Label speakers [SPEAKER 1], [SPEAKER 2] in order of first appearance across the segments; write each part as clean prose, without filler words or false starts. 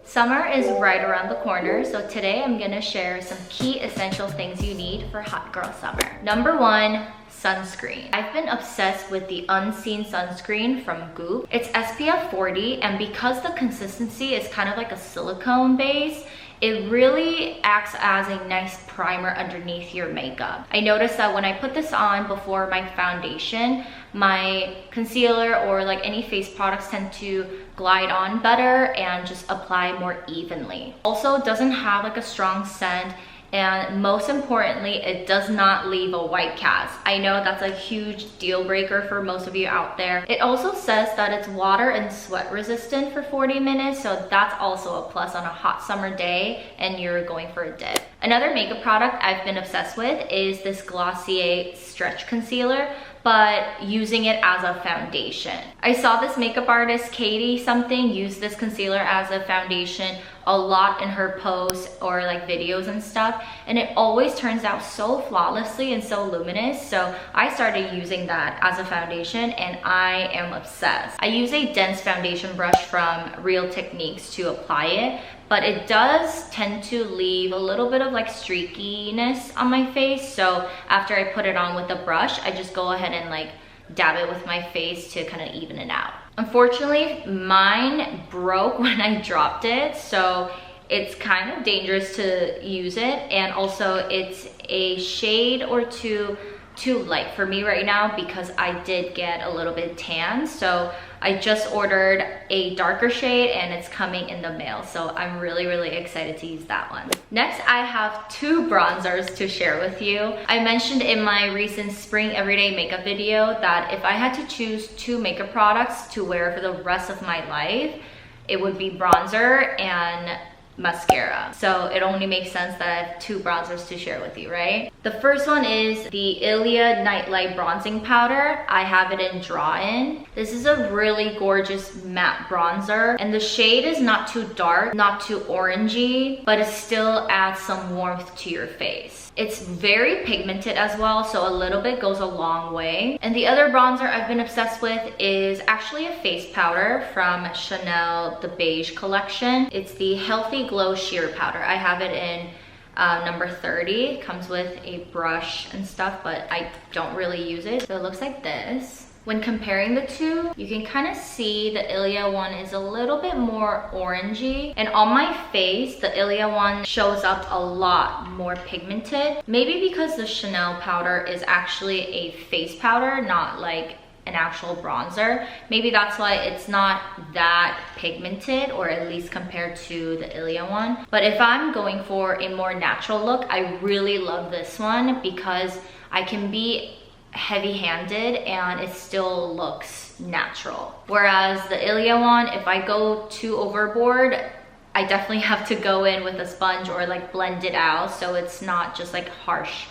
[SPEAKER 1] Summer is right around the corner, so today I'm gonna share some key essential things you need for hot girl summer. Number one, sunscreen. I've been obsessed with the Unseen sunscreen from Goop. It's SPF 40, and because the consistency is kind of like a silicone base, it really acts as a nice primer underneath your makeup. I noticed that when I put this on before my foundation, my concealer or like any face products tend to glide on better and just apply more evenly. Also, it doesn't have like a strong scent, and most importantly, it does not leave a white cast. I know that's a huge deal breaker for most of you out there. It also says that it's water and sweat resistant for 40 minutes, so that's also a plus on a hot summer day and you're going for a dip. Another makeup product I've been obsessed with is this Glossier Stretch Concealer, but using it as a foundation. I saw this makeup artist, Katie something, use this concealer as a foundation a lot in her posts or like videos and stuff, and it always turns out so flawlessly and so luminous. So I started using that as a foundation and I am obsessed. I use a dense foundation brush from Real Techniques to apply it, but it does tend to leave a little bit of like streakiness on my face. So after I put it on with a brush, I just go ahead and like dab it with my face to kind of even it out. Unfortunately, mine broke when I dropped it, so it's kind of dangerous to use it, and also it's a shade or two too light for me right now because I did get a little bit tan. So I just ordered a darker shade and it's coming in the mail, so I'm really excited to use that one. Next, I have two bronzers to share with you. I mentioned in my recent spring everyday makeup video that if I had to choose two makeup products to wear for the rest of my life, it would be bronzer and mascara. So it only makes sense that I have two bronzers to share with you, right? The first one is the Ilia Nightlight Bronzing Powder. I have it in Draw-In. This is a really gorgeous matte bronzer, and the shade is not too dark, not too orangey, but it still adds some warmth to your face. It's very pigmented as well, so a little bit goes a long way. And the other bronzer I've been obsessed with is actually a face powder from Chanel, the Beige collection. It's the Healthy Glow Sheer Powder. I have it in number 30. It comes with a brush and stuff, but I don't really use it. So it looks like this. When comparing the two, you can kind of see the Ilia one is a little bit more orangey, and on my face, the Ilia one shows up a lot more pigmented. Maybe because the Chanel powder is actually a face powder, not like an actual bronzer. Maybe that's why it's not that pigmented, or at least compared to the Ilia one. But if I'm going for a more natural look, I really love this one because I can be heavy-handed and it still looks natural. Whereas the Ilia one, if I go too overboard, I definitely have to go in with a sponge or like blend it out so it's not just like harsh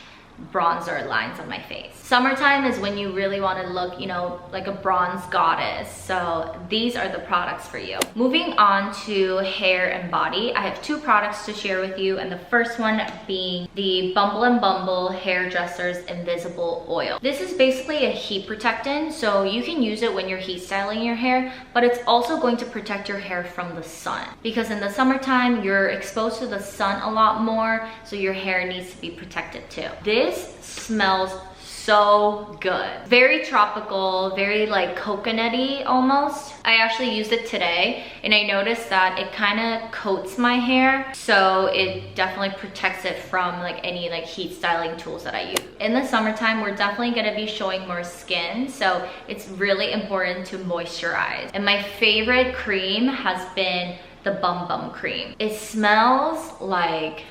[SPEAKER 1] bronzer lines on my face. Summertime is when you really want to look, you know, like a bronze goddess. So these are the products for you. Moving on to hair and body, I have two products to share with you, and the first one being the Bumble & Bumble Hairdresser's Invisible Oil. This is basically a heat protectant, so you can use it when you're heat styling your hair, but it's also going to protect your hair from the sun, because in the summertime you're exposed to the sun a lot more, so your hair needs to be protected too. This smells so good. Very tropical, very like coconutty almost. I actually used it today and I noticed that it kind of coats my hair, so it definitely protects it from like any like heat styling tools that I use. In the summertime, we're definitely gonna be showing more skin, so it's really important to moisturize. And my favorite cream has been the Bum Bum cream. It smells like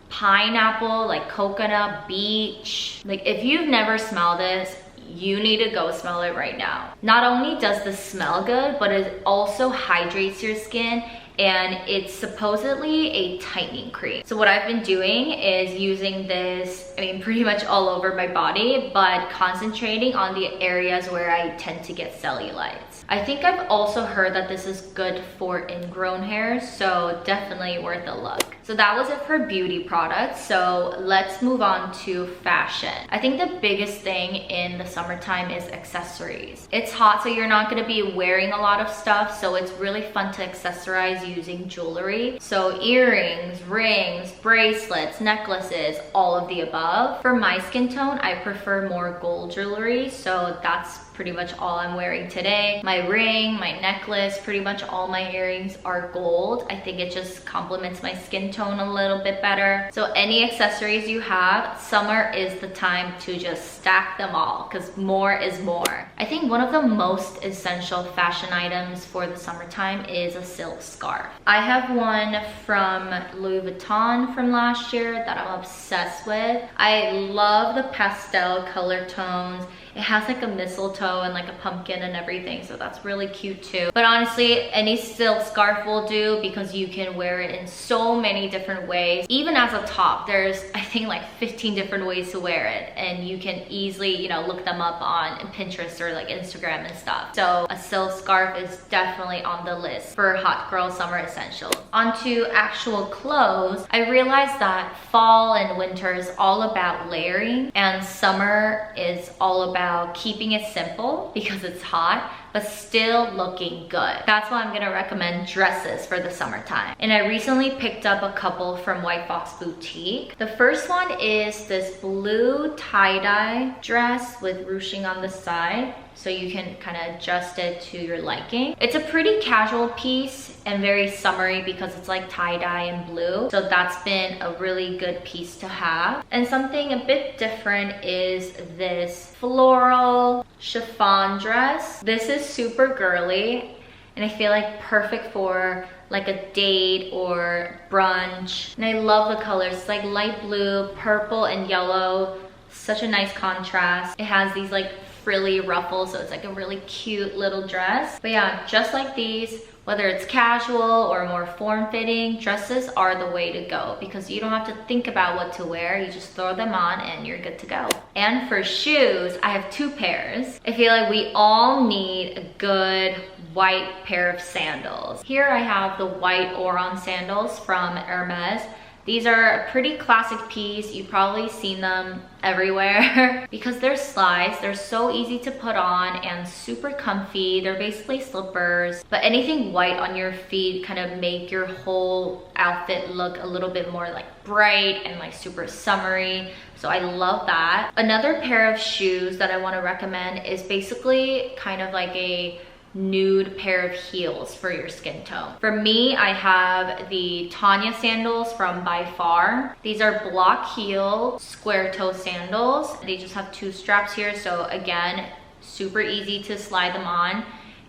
[SPEAKER 1] pineapple, like coconut, beach. Like if you've never smelled this, you need to go smell it right now. Not only does this smell good, but it also hydrates your skin and it's supposedly a tightening cream. So what I've been doing is using this, I mean, pretty much all over my body, but concentrating on the areas where I tend to get cellulites. I think I've also heard that this is good for ingrown hairs, so definitely worth a look. So that was it for beauty products. So let's move on to fashion. I think the biggest thing in the summertime is accessories. It's hot, so you're not gonna be wearing a lot of stuff, so it's really fun to accessorize using jewelry. So earrings, rings, bracelets, necklaces, all of the above. For my skin tone, I prefer more gold jewelry, so that's pretty much all I'm wearing today. My ring, my necklace, pretty much all my earrings are gold. I think it just complements my skin tone a little bit better. So any accessories you have, summer is the time to just stack them all, because more is more. I think one of the most essential fashion items for the summertime is a silk scarf. I have one from Louis Vuitton from last year that I'm obsessed with. I love the pastel color tones. It has like a mistletoe and like a pumpkin and everything, so that's really cute too. But honestly, any silk scarf will do because you can wear it in so many different ways. Even as a top, there's I think like 15 different ways to wear it, and you can easily, you know, look them up on Pinterest or like Instagram and stuff. So a silk scarf is definitely on the list for hot girl summer essentials. Onto actual clothes, I realized that fall and winter is all about layering, and summer is all about keeping it simple because it's hot, but still looking good. That's why I'm gonna recommend dresses for the summertime. And I recently picked up a couple from White Fox Boutique. The first one is this blue tie-dye dress with ruching on the side, so you can kind of adjust it to your liking. It's a pretty casual piece and very summery because it's like tie-dye and blue, so that's been a really good piece to have. And something a bit different is this floral chiffon dress. This is super girly, and I feel like perfect for like a date or brunch. And I love the colors. It's like light blue, purple, and yellow. Such a nice contrast. It has these like frilly ruffles, so it's like a really cute little dress. But yeah, just like these, whether it's casual or more form-fitting, dresses are the way to go because you don't have to think about what to wear. You just throw them on and you're good to go. And for shoes, I have two pairs. I feel like we all need a good white pair of sandals. Here I have the white Oron sandals from Hermes. These are a pretty classic piece. You've probably seen them everywhere because they're slides. They're so easy to put on and super comfy. They're basically slippers, but anything white on your feet kind of make your whole outfit look a little bit more like bright and like super summery. So I love that. Another pair of shoes that I want to recommend is basically kind of like a nude pair of heels for your skin tone. For me, I have the Tanya sandals from By Far. These are block heel square toe sandals. They just have two straps here, so again, super easy to slide them on,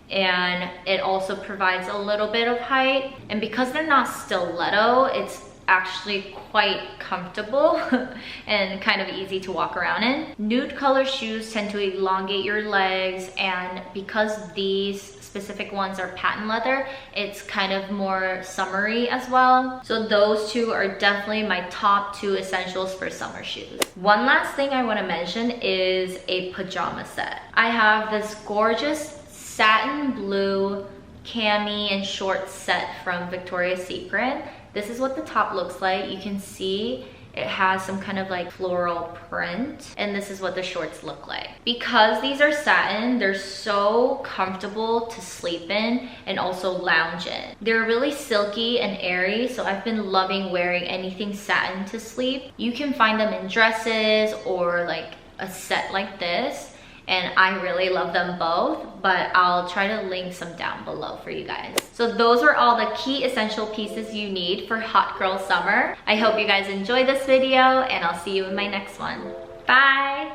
[SPEAKER 1] and it also provides a little bit of height. And because they're not stiletto, it's actually quite comfortable and kind of easy to walk around in. Nude color shoes tend to elongate your legs, and because these specific ones are patent leather, it's kind of more summery as well. So those two are definitely my top two essentials for summer shoes. One last thing I want to mention is a pajama set. I have this gorgeous satin blue cami and short set from Victoria's Secret. This is what the top looks like. You can see it has some kind of like floral print, and this is what the shorts look like. Because these are satin, they're so comfortable to sleep in and also lounge in. They're really silky and airy, so I've been loving wearing anything satin to sleep. You can find them in dresses or like a set like this, and I really love them both, but I'll try to link some down below for you guys. So those were all the key essential pieces you need for hot girl summer. I hope you guys enjoyed this video, and I'll see you in my next one. Bye!